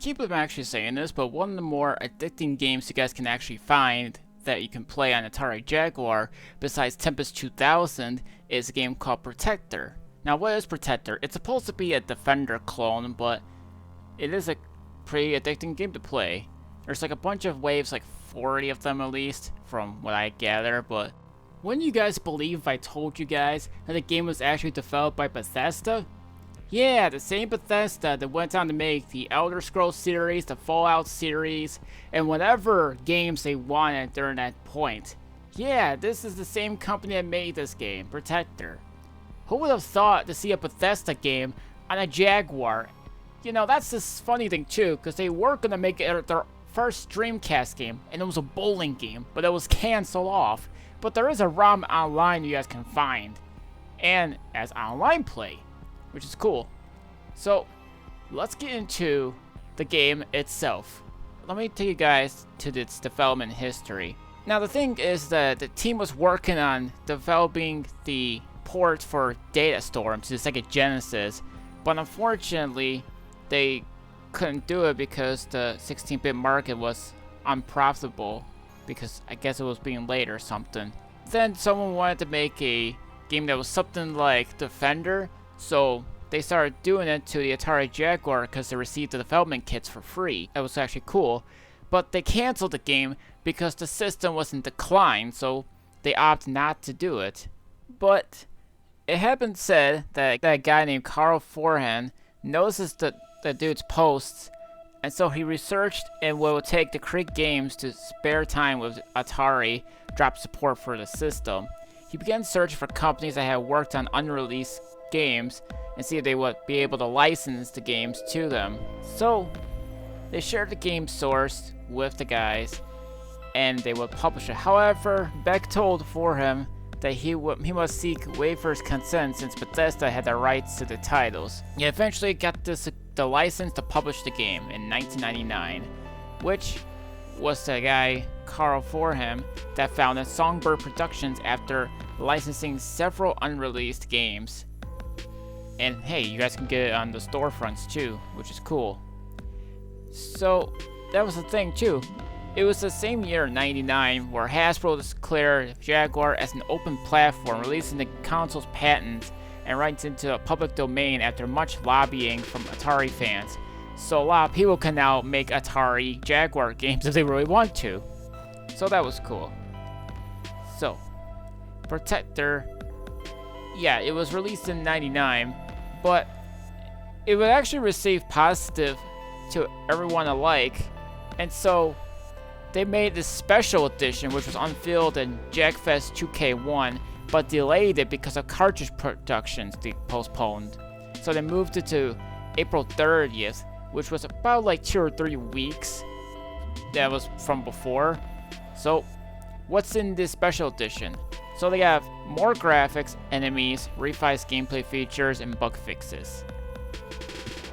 keep on actually saying this, but one of the more addicting games you guys can actually find that you can play on Atari Jaguar, besides Tempest 2000, is a game called Protector. Now, what is Protector? It's supposed to be a Defender clone, but it is a pretty addicting game to play. There's like a bunch of waves, like 40 of them at least, from what I gather, but wouldn't you guys believe if I told you guys that the game was actually developed by Bethesda? Yeah, the same Bethesda that went on to make the Elder Scrolls series, the Fallout series, and whatever games they wanted during that point. Yeah, this is the same company that made this game, Protector. Who would have thought to see a Bethesda game on a Jaguar? You know, that's this funny thing too, because they were going to make it their first Dreamcast game, and it was a bowling game, but it was canceled off. But there is a ROM online you guys can find, and as online play, which is cool. So, let's get into the game itself. Let me take you guys to its development history. Now, the thing is that the team was working on developing the port for Data Storm to the Sega Genesis, but unfortunately, they couldn't do it because the 16-bit market was unprofitable, because I guess it was being late or something. Then someone wanted to make a game that was something like Defender, so they started doing it to the Atari Jaguar because they received the development kits for free. That was actually cool. But they canceled the game because the system was in decline, so they opted not to do it. But it had been said that that guy named Carl Forhan noticed the dude's posts, and so he researched and what it would take to create games to spare time with Atari, drop support for the system. He began searching for companies that had worked on unreleased games and see if they would be able to license the games to them. So they shared the game source with the guys and they would publish it. However, Beck told for him that he must seek waiver's consent since Bethesda had the rights to the titles. He eventually got the license to publish the game in 1999, which was the guy Carl Forham that founded Songbird Productions after licensing several unreleased games. And hey, you guys can get it on the storefronts too, which is cool. So that was the thing too. It was the same year, 99, where Hasbro declared Jaguar as an open platform, releasing the console's patents and rights into a public domain after much lobbying from Atari fans. So a lot of people can now make Atari Jaguar games if they really want to. So that was cool. So, Protector, yeah, it was released in 99, but it would actually receive positive to everyone alike, and so they made this special edition which was unveiled in JagFest 2K1, but delayed it because of cartridge productions they postponed. So they moved it to April 30th, which was about like 2 or 3 weeks. That was from before. So, what's in this special edition? So they have more graphics, enemies, revised gameplay features, and bug fixes.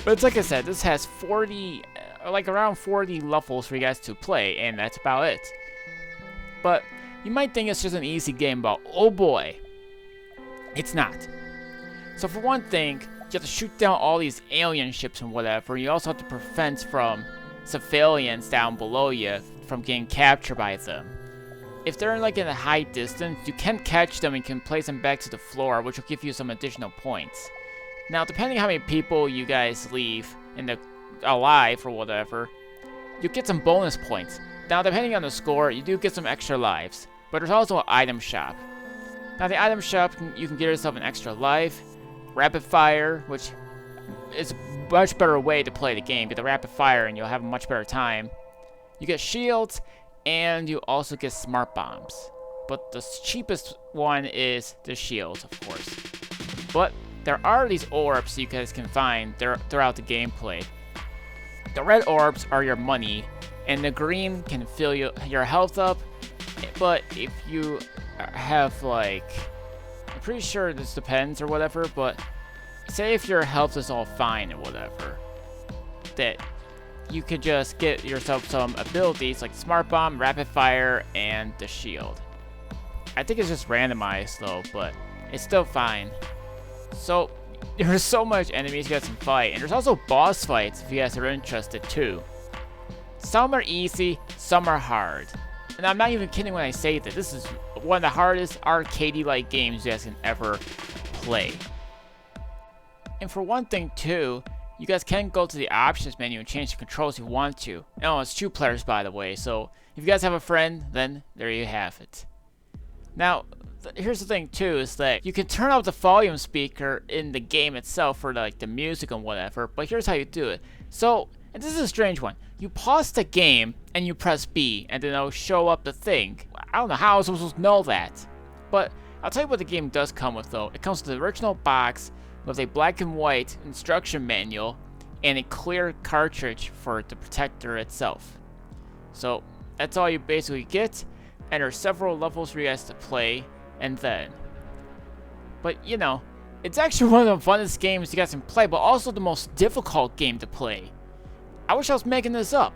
But it's like I said, this has around 40 levels for you guys to play, and that's about it. But you might think it's just an easy game, but oh boy, it's not. So for one thing, you have to shoot down all these alien ships and whatever. You also have to prevent from civilians down below you from getting captured by them. If they're in a high distance, you can catch them and can place them back to the floor, which will give you some additional points. Now, depending on how many people you guys leave alive or whatever, you get some bonus points. Now, depending on the score, you do get some extra lives, but there's also an item shop. Now, the item shop, you can get yourself an extra life, rapid fire, which is a much better way to play the game. Get the rapid fire and you'll have a much better time. You get shields, and you also get smart bombs. But the cheapest one is the shields, of course. But there are these orbs you guys can find throughout the gameplay. The red orbs are your money, and the green can fill your health up. But if you have I'm pretty sure this depends or whatever, but say if your health is all fine or whatever, that you could just get yourself some abilities like Smart Bomb, Rapid Fire, and the Shield. I think it's just randomized though, but it's still fine. So There's so much enemies you guys can fight, and there's also boss fights if you guys are interested too. Some are easy, some are hard. And I'm not even kidding when I say that. This is one of the hardest arcadey-like games you guys can ever play. And for one thing too, you guys can go to the options menu and change the controls if you want to. Oh, it's 2 players by the way, so if you guys have a friend, then there you have it. Now, here's the thing too, is that you can turn up the volume speaker in the game itself for like the music and whatever, but here's how you do it. So, and this is a strange one. You pause the game and you press B, and then it'll show up the thing. I don't know how I was supposed to know that, but I'll tell you what the game does come with though. It comes with the original box with a black and white instruction manual and a clear cartridge for the protector itself. So that's all you basically get, and there's several levels for you guys to play, and then. But you know, it's actually one of the funnest games you guys can play, but also the most difficult game to play. I wish I was making this up.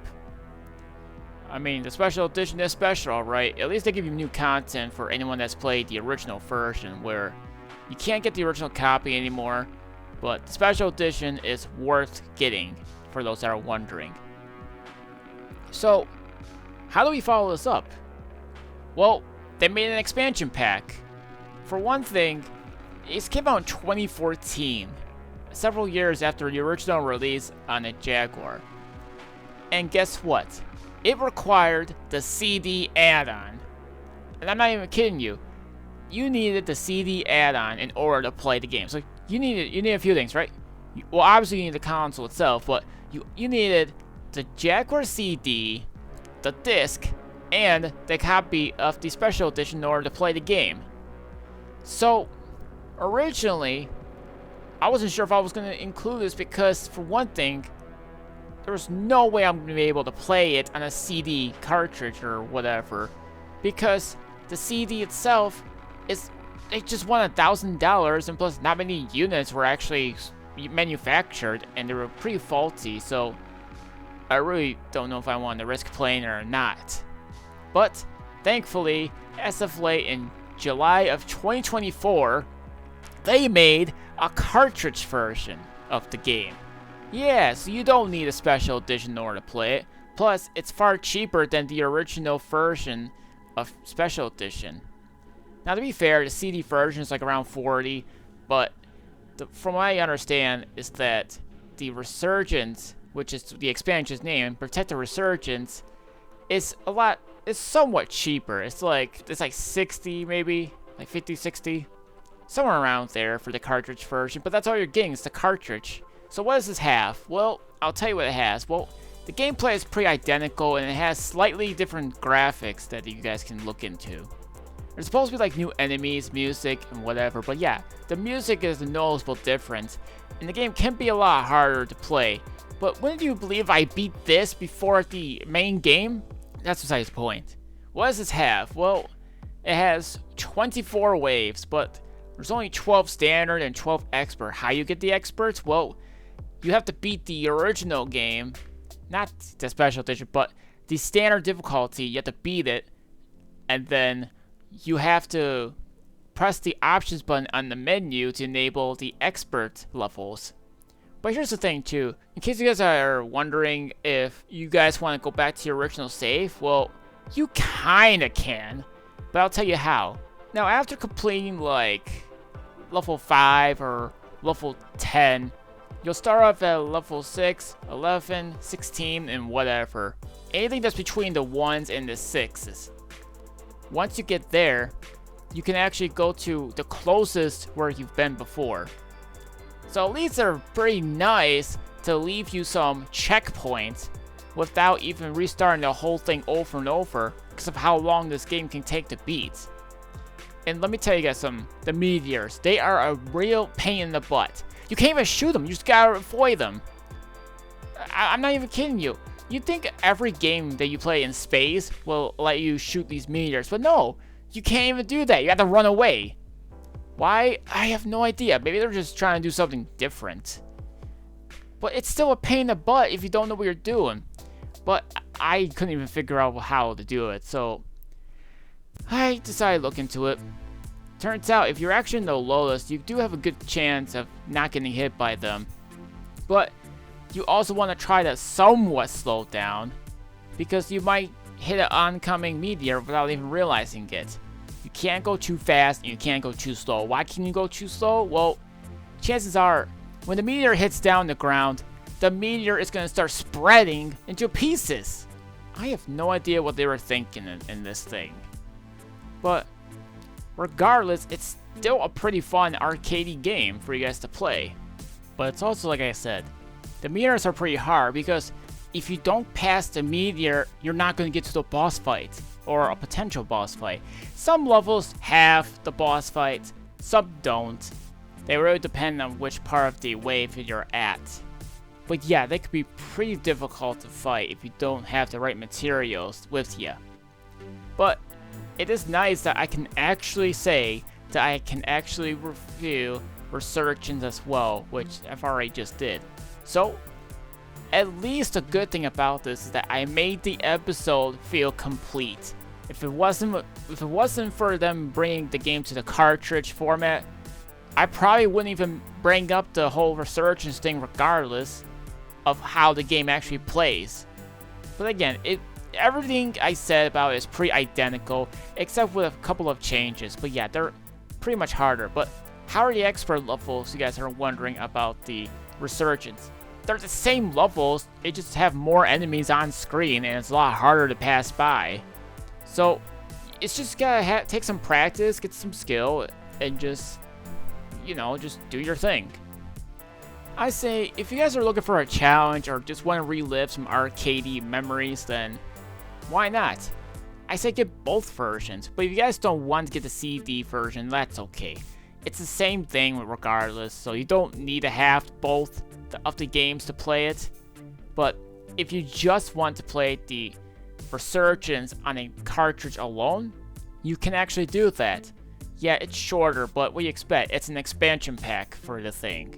I mean, the special edition is special, right? At least they give you new content for anyone that's played the original version, where you can't get the original copy anymore, but the special edition is worth getting for those that are wondering. So, how do we follow this up? Well, they made an expansion pack. For one thing, it came out in 2014, several years after the original release on a Jaguar. And guess what? It required the CD add-on. And I'm not even kidding you. You needed the CD add-on in order to play the game. So you need a few things, right? Well, obviously you need the console itself, but you needed the Jaguar CD, the disc, and the copy of the special edition in order to play the game. So originally, I wasn't sure if I was going to include this because, for one thing, there was no way I'm going to be able to play it on a CD cartridge or whatever, because the CD itself it just won $1,000, and plus not many units were actually manufactured, and they were pretty faulty, so I really don't know if I want to risk playing it or not. But thankfully, as of late in July of 2024, they made a cartridge version of the game. Yeah, so you don't need a special edition in order to play it. Plus, it's far cheaper than the original version of special edition. Now, to be fair, the CD version is like around $40, but from what I understand is that the Resurgence, which is the expansion's name, Protect the Resurgence, is somewhat cheaper. It's like 60 maybe, like 50, 60, somewhere around there for the cartridge version, but that's all you're getting is the cartridge. So what does this have? Well, I'll tell you what it has. Well, the gameplay is pretty identical, and it has slightly different graphics that you guys can look into. There's supposed to be like new enemies, music, and whatever, but yeah, the music is a noticeable difference, and the game can be a lot harder to play. But wouldn't you believe I beat this before the main game? That's besides the point. What does this have? Well, it has 24 waves, but there's only 12 standard and 12 expert. How you get the experts? Well, you have to beat the original game, not the special edition, but the standard difficulty. You have to beat it, and then you have to press the options button on the menu to enable the expert levels. But here's the thing too, in case you guys are wondering if you guys want to go back to your original save, well, you kinda can, but I'll tell you how. Now, after completing like level 5 or level 10, you'll start off at level 6, 11, 16, and whatever. Anything that's between the 1s and the 6s. Once you get there, you can actually go to the closest where you've been before. So at least they're pretty nice to leave you some checkpoints without even restarting the whole thing over and over because of how long this game can take to beat. And let me tell you guys something, the meteors, they are a real pain in the butt. You can't even shoot them, you just gotta avoid them. I'm not even kidding you. You'd think every game that you play in space will let you shoot these meteors, but no, you can't even do that. You have to run away. Why? I have no idea. Maybe they're just trying to do something different. But it's still a pain in the butt if you don't know what you're doing. But I couldn't even figure out how to do it, so I decided to look into it. Turns out, if you're actually in the lowest, you do have a good chance of not getting hit by them. But you also want to try to somewhat slow down, because you might hit an oncoming meteor without even realizing it. You can't go too fast and you can't go too slow. Why can you go too slow? Well, chances are, when the meteor hits down the ground, the meteor is going to start spreading into pieces. I have no idea what they were thinking in this thing. But regardless, it's still a pretty fun arcadey game for you guys to play. But it's also, like I said, the meteors are pretty hard because if you don't pass the meteor, you're not going to get to the boss fight or a potential boss fight. Some levels have the boss fight, some don't. They really depend on which part of the wave you're at. But yeah, they could be pretty difficult to fight if you don't have the right materials with you. But it is nice that I can actually say that I can actually review Resurgence as well, which I've already just did. So, at least a good thing about this is that I made the episode feel complete. If it wasn't for them bringing the game to the cartridge format, I probably wouldn't even bring up the whole Resurgence thing regardless of how the game actually plays. But again, everything I said about it is pretty identical, except with a couple of changes. But yeah, they're pretty much harder. But how are the expert levels, you guys are wondering about the Resurgence? They're the same levels, they just have more enemies on screen and it's a lot harder to pass by. So, it's just gotta take some practice, get some skill, and just, just do your thing. I say, if you guys are looking for a challenge or just want to relive some arcadey memories, then why not? I say get both versions, but if you guys don't want to get the CD version, that's okay. It's the same thing regardless, so you don't need to have both of the games to play it. But if you just want to play the Resurgence on a cartridge alone, you can actually do that. Yeah, it's shorter, but what do you expect? It's an expansion pack for the thing.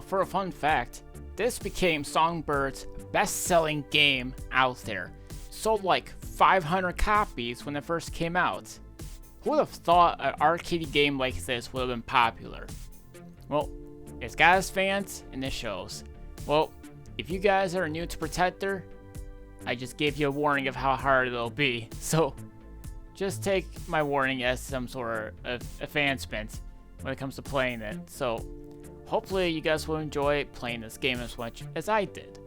For a fun fact, this became Songbird's best-selling game out there. Sold like 500 copies when it first came out. Who would have thought an arcade game like this would have been popular? Well, it's got its fans, and it shows. Well, if you guys are new to Protector, I just gave you a warning of how hard it'll be. So, just take my warning as some sort of advancement when it comes to playing it. So, hopefully you guys will enjoy playing this game as much as I did.